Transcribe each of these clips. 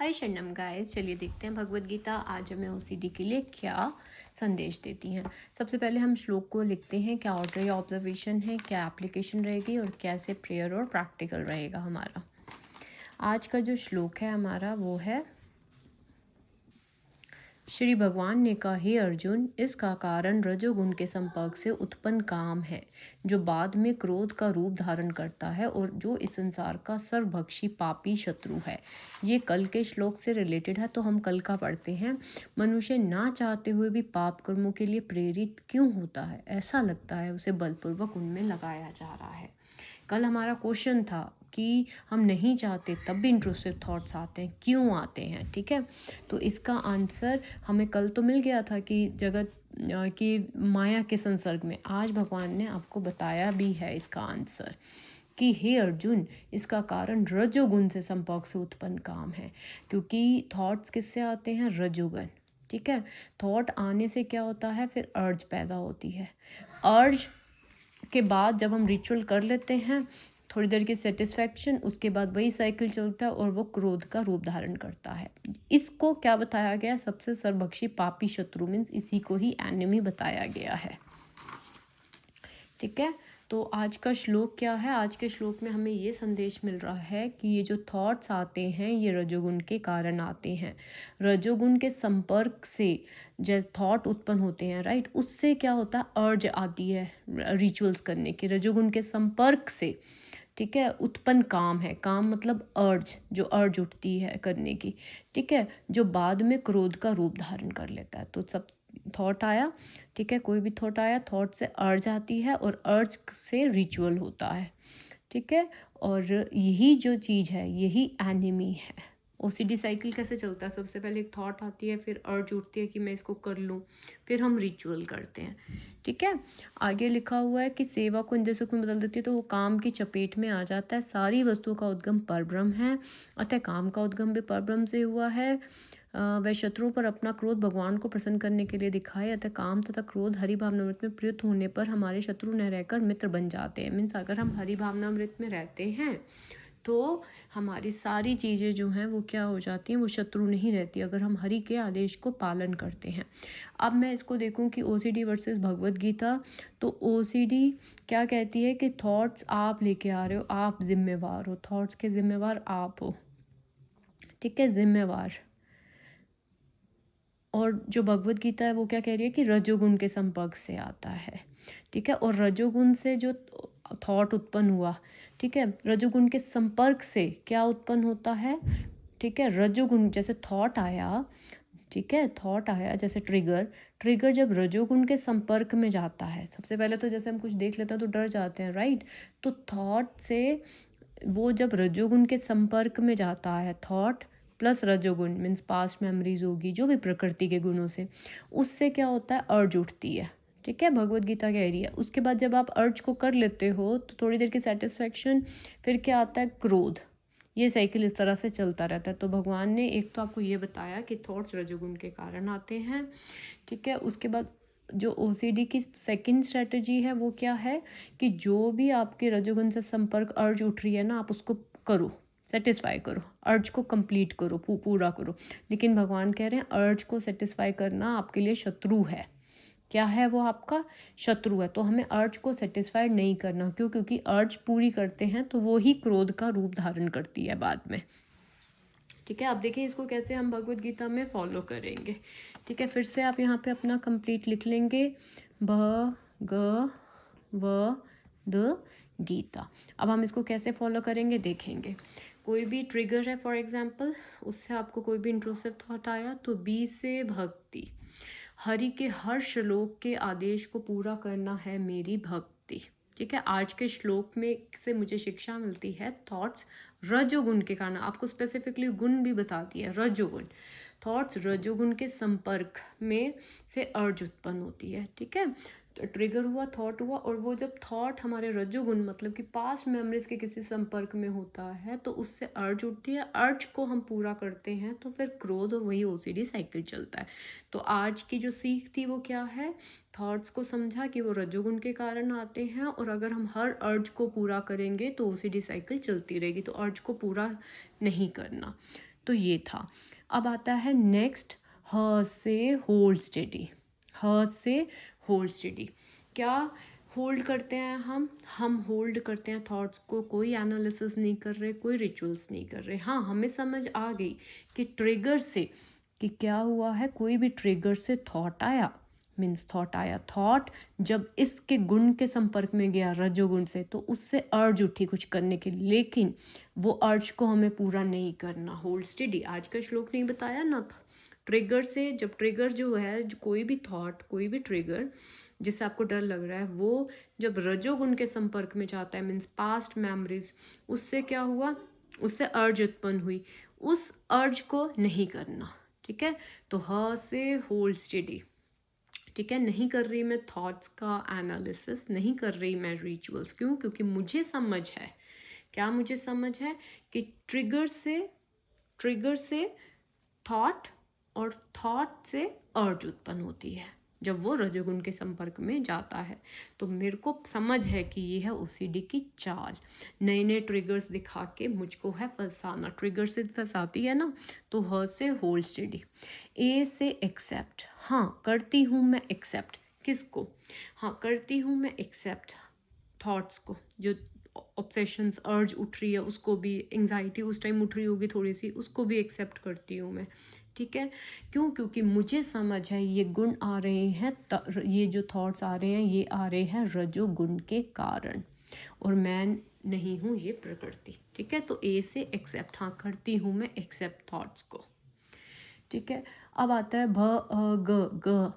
हाय शरणम गाइस, चलिए देखते हैं भगवत गीता आज हमें ओसीडी के लिए क्या संदेश देती हैं। सबसे पहले हम श्लोक को लिखते हैं, क्या ऑर्डर या ऑब्जर्वेशन है, क्या एप्लीकेशन रहेगी और कैसे प्रेयर और प्रैक्टिकल रहेगा हमारा। आज का जो श्लोक है हमारा वो है, श्री भगवान ने कहा, हे अर्जुन, इसका कारण रजोगुण के संपर्क से उत्पन्न काम है, जो बाद में क्रोध का रूप धारण करता है और जो इस संसार का सर्वभक्षी पापी शत्रु है। ये कल के श्लोक से रिलेटेड है, तो हम कल का पढ़ते हैं। मनुष्य ना चाहते हुए भी पाप कर्मों के लिए प्रेरित क्यों होता है? ऐसा लगता है उसे बलपूर्वक उनमें लगाया जा रहा है। कल हमारा क्वेश्चन था कि हम नहीं चाहते तब भी इंट्रूसिव थॉट्स आते हैं, क्यों आते हैं? ठीक है, तो इसका आंसर हमें कल तो मिल गया था कि जगत की माया के संसर्ग में। आज भगवान ने आपको बताया भी है इसका आंसर कि हे अर्जुन, इसका कारण रजोगुण से संपर्क से उत्पन्न काम है। क्योंकि थॉट्स किससे आते हैं? रजोगुण। ठीक है, थॉट आने से क्या होता है? फिर अर्ज पैदा होती है। अर्ज के बाद जब हम रिचुअल कर लेते हैं, थोड़ी देर की सेटिस्फैक्शन, उसके बाद वही साइकिल चलता है और वो क्रोध का रूप धारण करता है। इसको क्या बताया गया? सबसे सर्वभक्षी पापी शत्रु, मीन्स इसी को ही एनिमी बताया गया है। ठीक है, तो आज का श्लोक क्या है? आज के श्लोक में हमें ये संदेश मिल रहा है कि ये जो थॉट्स आते हैं ये रजोगुण के कारण आते हैं। रजोगुण के संपर्क से जैसे थॉट उत्पन्न होते हैं, राइट, उससे क्या होता है? अर्ज आती है रिचुअल्स करने की, रजोगुण के संपर्क से। ठीक है, उत्पन्न काम है, काम मतलब अर्ज, जो अर्ज उठती है करने की। ठीक है, जो बाद में क्रोध का रूप धारण कर लेता है। तो सब थॉट आया, ठीक है, कोई भी थॉट आया, थॉट से अर्ज आती है और अर्ज से रिचुअल होता है। ठीक है, और यही जो चीज़ है यही एनिमी है। ओसीडी साइकिल कैसे चलता है? सबसे पहले एक थॉट आती है, फिर अर्ज उठती है कि मैं इसको कर लूँ, फिर हम रिचुअल करते हैं। ठीक है, आगे लिखा हुआ है कि सेवा को इंद्रिय सुख में बदल देती है तो वो काम की चपेट में आ जाता है। सारी वस्तुओं का उद्गम परब्रह्म है, अतः काम का उद्गम भी परब्रह्म से हुआ है। वह शत्रुओं पर अपना क्रोध भगवान को प्रसन्न करने के लिए दिखाए, अतः काम तथा क्रोध हरि भावनामृत में प्रयुक्त होने पर हमारे शत्रु न रहकर मित्र बन जाते हैं। मीन्स अगर हम हरि भावनामृत में रहते हैं तो हमारी सारी चीज़ें जो हैं वो क्या हो जाती हैं? वो शत्रु नहीं रहती, अगर हम हरि के आदेश को पालन करते हैं। अब मैं इसको देखूं कि ओसीडी वर्सेस भगवत गीता, तो ओसीडी क्या कहती है कि थॉट्स आप लेके आ रहे हो, आप जिम्मेवार हो, थॉट्स के जिम्मेवार आप हो। ठीक है, जिम्मेवार। और जो भगवत गीता है वो क्या कह रही है कि रजोगुण के संपर्क से आता है। ठीक है, और रजोगुण से जो थॉट उत्पन्न हुआ, ठीक है, रजोगुण के संपर्क से क्या उत्पन्न होता है? ठीक है, रजोगुण जैसे थॉट आया, ठीक है, थॉट आया जैसे ट्रिगर, ट्रिगर जब रजोगुण के संपर्क में जाता है, सबसे पहले तो जैसे हम कुछ देख लेते हैं तो डर जाते हैं, राइट, तो थॉट से वो जब रजोगुण के संपर्क में जाता है, थॉट प्लस रजोगुण मीन्स पास्ट मेमोरीज होगी जो भी प्रकृति के गुणों से, उससे क्या होता है? अर्ज उठती है। ठीक है, भगवत गीता कह रही है। उसके बाद जब आप अर्ज को कर लेते हो तो थोड़ी देर की सेटिस्फैक्शन, फिर क्या आता है? क्रोध। ये साइकिल इस तरह से चलता रहता है। तो भगवान ने एक तो आपको ये बताया कि थॉट्स रजोगुण के कारण आते हैं। ठीक है, उसके बाद जो ओसीडी की सेकंड स्ट्रेटजी है वो क्या है कि जो भी आपके रजोगुण से संपर्क अर्ज उठ रही है ना, आप उसको करो, सेटिस्फाई करो, अर्ज को कंप्लीट करो, पूरा करो। लेकिन भगवान कह रहे हैं अर्ज को सेटिस्फाई करना आपके लिए शत्रु है। क्या है वो? आपका शत्रु है। तो हमें अर्ज को सेटिस्फाइड नहीं करना। क्यों? क्योंकि अर्ज पूरी करते हैं तो वो ही क्रोध का रूप धारण करती है बाद में। ठीक है, अब देखिए इसको कैसे हम भगवत गीता में फॉलो करेंगे। ठीक है, फिर से आप यहाँ पे अपना कंप्लीट लिख लेंगे, भ ग व द गीता। अब हम इसको कैसे फॉलो करेंगे देखेंगे। कोई भी ट्रिगर है, फॉर एग्जांपल, उससे आपको कोई भी इंट्रूसिव थॉट आया तो बी से भक्ति, हरि के हर श्लोक के आदेश को पूरा करना है मेरी भक्ति। ठीक है, आज के श्लोक में से मुझे शिक्षा मिलती है थॉट्स रजोगुण के कारण, आपको स्पेसिफिकली गुण भी बताती है, रजोगुण, थॉट्स रजोगुण के संपर्क में से अर्ज उत्पन्न होती है। ठीक है, ट्रिगर हुआ, थॉट हुआ, और वो जब थॉट हमारे रजोगुण मतलब कि पास्ट मेमोरीज के किसी संपर्क में होता है तो उससे अर्ज उठती है, अर्ज को हम पूरा करते हैं तो फिर क्रोध और वही ओसीडी साइकिल चलता है। तो आज की जो सीख थी वो क्या है? थॉट्स को समझा कि वो रजोगुण के कारण आते हैं, और अगर हम हर अर्ज को पूरा करेंगे तो ओसीडी साइकिल चलती रहेगी, तो अर्ज को पूरा नहीं करना। तो ये था। अब आता है नेक्स्ट, ह से होल्ड स्टेडी। ह से होल्ड स्टेडी, क्या होल्ड करते हैं हम होल्ड करते हैं थॉट्स को, कोई एनालिसिस नहीं कर रहे, कोई रिचुअल्स नहीं कर रहे। हाँ, हमें समझ आ गई कि ट्रिगर से, कि क्या हुआ है, कोई भी ट्रिगर से थॉट आया, मीन्स थॉट आया, थॉट जब इसके गुण के संपर्क में गया रजोगुण से, तो उससे अर्ज उठी कुछ करने के लिए, लेकिन वो अर्ज को हमें पूरा नहीं करना। होल्ड स्टेडी, आज का श्लोक नहीं बताया ना था, ट्रिगर से, जब ट्रिगर जो है, जो कोई भी थॉट, कोई भी ट्रिगर जिससे आपको डर लग रहा है, वो जब रजोगुण के संपर्क में जाता है, मीन्स पास्ट मेमोरीज, उससे क्या हुआ, उससे अर्ज उत्पन्न हुई, उस अर्ज को नहीं करना। ठीक है, तो ह से होल्ड स्टेडी। ठीक है, नहीं कर रही मैं थॉट्स का एनालिसिस, नहीं कर रही मैं रिचुअल्स। क्यों? क्योंकि मुझे समझ है, क्या मुझे समझ है कि ट्रिगर से थॉट, और थॉट से अर्ज उत्पन्न होती है जब वो रजोगुण के संपर्क में जाता है। तो मेरे को समझ है कि ये है ओसीडी की चाल, नए नए ट्रिगर्स दिखा के मुझको है फंसाना। ट्रिगर से फंसाती है ना, तो ह से होल्ड स्टेडी। ए से एक्सेप्ट, हाँ करती हूँ मैं एक्सेप्ट, किसको? हाँ करती हूँ मैं एक्सेप्ट थॉट्स को, जो ऑब्सेशंस अर्ज उठ रही है उसको भी, एंग्जाइटी उस टाइम उठ रही होगी थोड़ी सी, उसको भी एक्सेप्ट करती हूँ मैं। ठीक है, क्यों? क्योंकि मुझे समझ है ये गुण आ रहे हैं, ये जो थॉट्स आ रहे हैं ये आ रहे हैं रजोगुण के कारण, और मैं नहीं हूँ ये प्रकृति। ठीक है, तो ए से एक्सेप्ट, हाँ करती हूँ मैं एक्सेप्ट थॉट्स को। ठीक है, अब आता है भ ग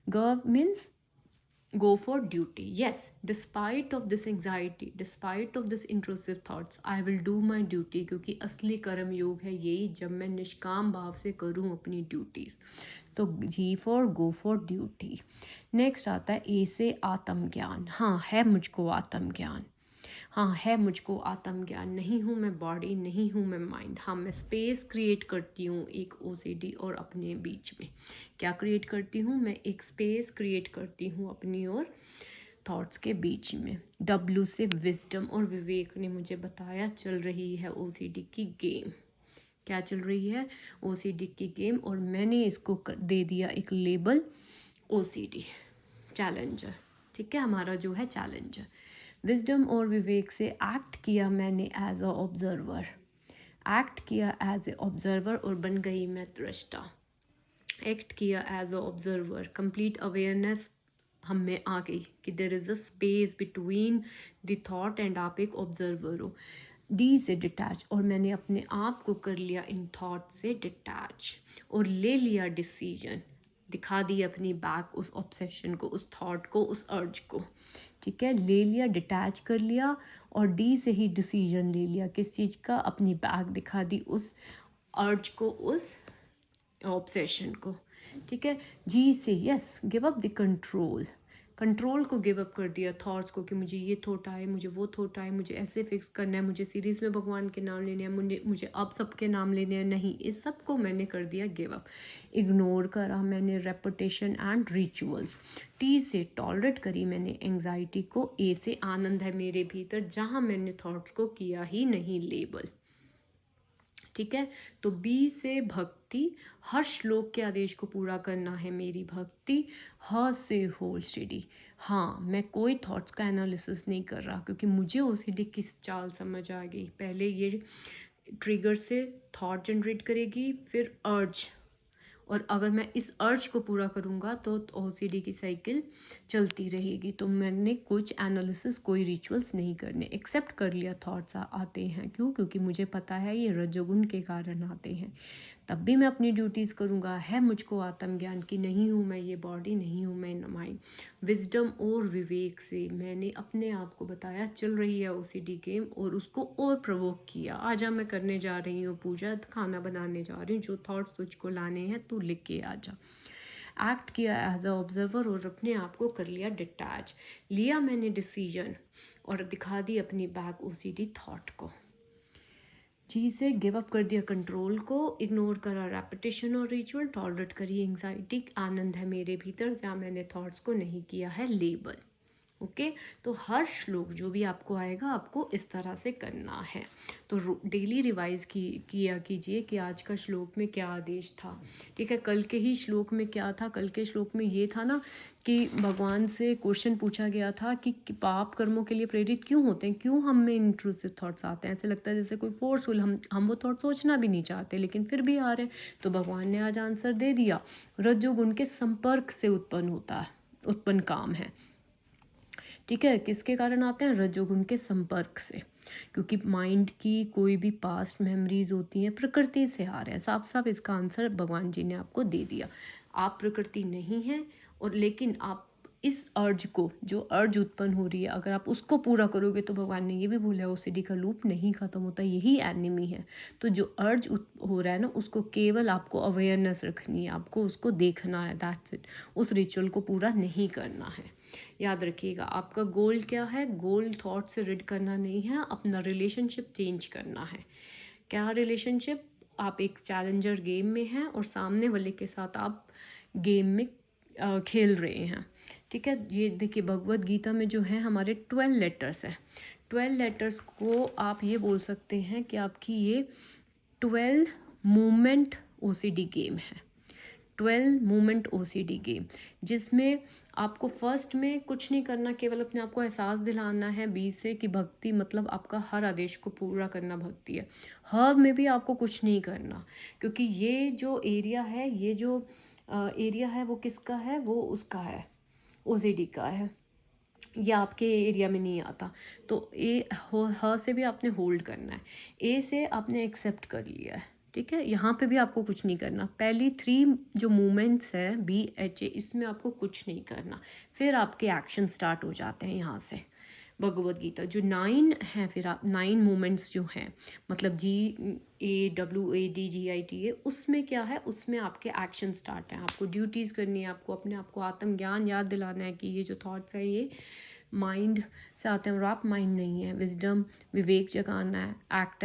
ग means go for duty. Yes, despite of this anxiety, despite of this intrusive thoughts, I will do my duty, क्योंकि असली कर्म योग है यही, जब मैं निष्काम भाव से करूँ अपनी ड्यूटीज। तो G for go for duty. Next आता है ए से आत्मज्ञान, हाँ है मुझको आत्मज्ञान, हाँ है मुझको आत्मज्ञान, नहीं हूँ मैं बॉडी, नहीं हूँ मैं माइंड। हाँ मैं स्पेस क्रिएट करती हूँ एक ओसीडी और अपने बीच में। क्या क्रिएट करती हूँ मैं? एक स्पेस क्रिएट करती हूँ अपनी और थॉट्स के बीच में। डब्ल्यू से विजडम और विवेक ने मुझे बताया चल रही है ओसीडी की गेम। क्या चल रही है? ओसीडी की गेम, और मैंने इसको दे दिया एक लेबल, ओसीडी चैलेंजर। ठीक है, हमारा जो है चैलेंजर। विजडम और विवेक से एक्ट किया मैंने एज अ ऑब्जर्वर, एक्ट किया एज ए ऑब्जर्वर और बन गई मैं दृष्टा। एक्ट किया as a observer, complete awareness हम में आ गई कि there is a space between the thought and आप एक ऑब्जर्वर हो। डी से डिटैच, और मैंने अपने आप को कर लिया इन थॉट से डिटैच, और ले लिया डिसीजन, दिखा दी अपनी बैक उस ऑब्सेशन को, उस थॉट को, उस अर्ज को। ठीक है, ले लिया, डिटैच कर लिया, और डी से ही डिसीजन ले लिया, किस चीज़ का? अपनी बैक दिखा दी उस अर्ज को, उस ऑब्सेशन को। ठीक है, जी से yes, give up the control, control को गिव अप कर दिया थॉट्स को, कि मुझे ये थॉट आए, मुझे वो थॉट आए, मुझे ऐसे फिक्स करना है, मुझे सीरीज़ में भगवान के नाम लेने हैं, मुझे अब सबके नाम लेने हैं, नहीं, इस सब को मैंने कर दिया गिव अप। इग्नोर करा मैंने रेपुटेशन एंड रिचुअल्स। टी से टॉलरेट करी मैंने एंग्जाइटी को। ए से आनंद है मेरे भीतर, जहाँ मैंने थॉट्स को किया ही नहीं लेबल। ठीक है, तो बी से भक्ति, हर श्लोक के आदेश को पूरा करना है मेरी भक्ति। ह से होल स्टेडी, हाँ मैं कोई थॉट्स का एनालिसिस नहीं कर रहा, क्योंकि मुझे ओसीडी किस चाल समझ आ गई। पहले ये ट्रिगर से थॉट जनरेट करेगी, फिर अर्ज, और अगर मैं इस अर्ज को पूरा करूँगा तो ओसीडी की साइकिल चलती रहेगी। तो मैंने कुछ एनालिसिस, कोई रिचुअल्स नहीं करने, एक्सेप्ट कर लिया थॉट्स आते हैं। क्यों? क्योंकि मुझे पता है ये रजोगुण के कारण आते हैं, तब भी मैं अपनी ड्यूटीज़ करूँगा। है मुझको आत्मज्ञान की नहीं हूँ मैं ये बॉडी, नहीं हूँ मैं माइंड। विजडम और विवेक से मैंने अपने आप को बताया चल रही है ओसीडी गेम, और उसको और प्रोवोक किया। आजा मैं करने जा रही हूँ पूजा, खाना बनाने जा रही हूँ, जो थॉट्स तुझको लाने हैं तू लिख के आजा। एक्ट किया एज अ ऑब्जर्वर और अपने आप को कर लिया डिटैच। लिया मैंने डिसीजन और दिखा दी अपनी बैक ओसीडी थॉट को। जी से गिव अप कर दिया कंट्रोल को, इग्नोर करा रेपिटेशन और रिचुअल, टॉलरेट करी एंग्जाइटी, आनंद है मेरे भीतर जहाँ मैंने थॉट्स को नहीं किया है लेबल। ओके। तो हर श्लोक जो भी आपको आएगा आपको इस तरह से करना है। तो डेली रिवाइज किया कीजिए कि आज का श्लोक में क्या आदेश था। ठीक है, कल के ही श्लोक में क्या था, कल के श्लोक में ये था ना कि भगवान से क्वेश्चन पूछा गया था कि पाप कर्मों के लिए प्रेरित क्यों होते हैं, क्यों हम में इंट्रूसिव थॉट्स आते हैं, ऐसे लगता है जैसे कोई फोर्सफुल, हम वो थॉट सोचना भी नहीं चाहते लेकिन फिर भी आ रहे हैं। तो भगवान ने आज आंसर दे दिया, रजोगुण के संपर्क से उत्पन्न काम है। ठीक है, किसके कारण आते हैं, रजोगुण के संपर्क से, क्योंकि माइंड की कोई भी पास्ट मेमोरीज होती हैं प्रकृति से आ रहे हैं। साफ साफ इसका आंसर भगवान जी ने आपको दे दिया। आप प्रकृति नहीं हैं, और लेकिन आप इस अर्ज को, जो अर्ज उत्पन्न हो रही है, अगर आप उसको पूरा करोगे तो भगवान ने ये भी बोला है ओसीडी का लूप नहीं ख़त्म होता, यही एनिमी है। तो जो अर्ज हो रहा है ना, उसको केवल आपको अवेयरनेस रखनी है, आपको उसको देखना है, दैट्स इट। उस रिचुअल को पूरा नहीं करना है। याद रखिएगा, आपका गोल क्या है, गोल थॉट से रिड करना नहीं है, अपना रिलेशनशिप चेंज करना है। क्या रिलेशनशिप, आप एक चैलेंजर गेम में हैं और सामने वाले के साथ आप गेम में खेल रहे हैं। ठीक है, ये देखिए भगवत गीता में जो है हमारे 12 लेटर्स हैं। 12 लेटर्स को आप ये बोल सकते हैं कि आपकी ये 12 मूवमेंट ओसीडी गेम है। 12 मूवमेंट ओसीडी गेम, जिसमें आपको फर्स्ट में कुछ नहीं करना, केवल अपने आप को एहसास दिलाना है 20 से कि भक्ति मतलब आपका हर आदेश को पूरा करना भक्ति है। हर में भी आपको कुछ नहीं करना, क्योंकि ये जो एरिया है, ये जो एरिया है वो किसका है, वो उसका है, ओसीडी का है। ये आपके एरिया में नहीं आता। तो ह से भी आपने होल्ड करना है, ए से आपने एक्सेप्ट कर लिया है। ठीक है, यहाँ पे भी आपको कुछ नहीं करना। पहली 3 जो मूवमेंट्स है BHA, इसमें आपको कुछ नहीं करना, फिर आपके एक्शन स्टार्ट हो जाते हैं यहाँ से। भगवत गीता जो 9 हैं, फिर आप 9 मूवमेंट्स जो हैं, मतलब GAWADGITA, उसमें क्या है, उसमें आपके एक्शन स्टार्ट हैं। आपको ड्यूटीज़ करनी है, आपको अपने आप को आत्मज्ञान याद दिलाना है कि ये जो थॉट्स है ये माइंड से आते हैं और आप माइंड नहीं है। विजडम, विवेक जगाना है, एक्ट